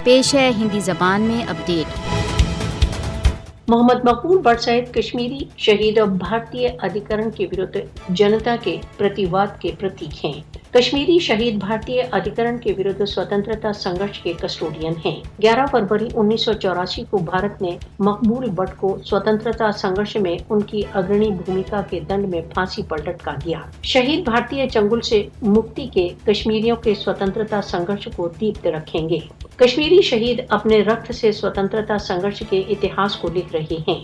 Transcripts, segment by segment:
پیش ہے ہندی زبان میں اپڈیٹ۔ محمد مقبول بٹ سمیت کشمیری شہید بھارتیہ ادھیکرن کے ورد جنتا کے پرتیواد کے پرتیک ہیں۔ کشمیری شہید بھارتیہ ادھیکرن کے ورد سوتنترتا سنگھرش کے کسٹوڈین ہیں۔ 11 فروری 1984 کو بھارت نے مقبول بٹ کو سوتنترتا سنگھرش میں ان کی اگرنی بھومکا کے دنڈ میں پھانسی پر لٹکا دیا۔ شہید بھارتیہ چنگل سے مکتی کے کشمیریوں کے سوتنترتا سنگھرش کو دیپت رکھیں گے۔ کشمیری شہید اپنے رکت سے سوتنترتا سنگھرش کے اتہاس کو لکھ رہے ہیں۔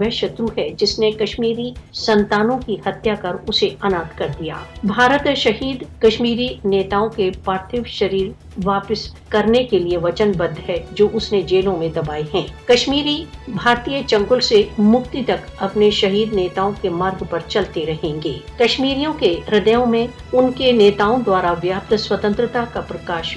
وہ شترو ہے جس نے کشمیری سنتانوں کی ہتیا کر اسے انات کر دیا۔ بھارت شہید کشمیری نیتاؤں کے پارتھو شریر واپس کرنے کے لیے وچن بدھ ہے جو اس نے جیلوں میں دبائے ہیں۔ کشمیری بھارتیہ چنگل سے مکتی تک اپنے شہید نیتاؤں کے مارگ پر چلتے رہیں گے۔ کشمیریوں کے ہردیوں میں ان کے نیتاؤں دوارا ویاپت سوتنترتا کا پرکاش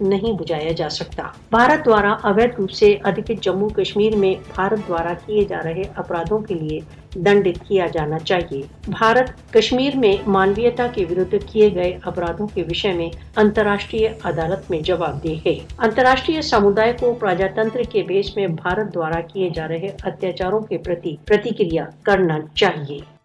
نہیں بجھایا جا سکتا۔ بھارت دوارا اویدھ روپ سے ادھکت جموں کشمیر میں بھارت دوارا کیے جا رہے اپرادھوں کے لیے دنڈت کیا جانا چاہیے۔ بھارت کشمیر میں مانویتا کے ورد کیے گئے اپرادھوں کے وشے میں انترراشٹریہ عدالت میں جواب دہ ہے۔ انترراشٹریہ سمودائے کو پرجاتنتر کے بیس میں بھارت دوارا کیے جا رہے اتیاچاروں کے پرتی پرتکریا کرنا چاہیے۔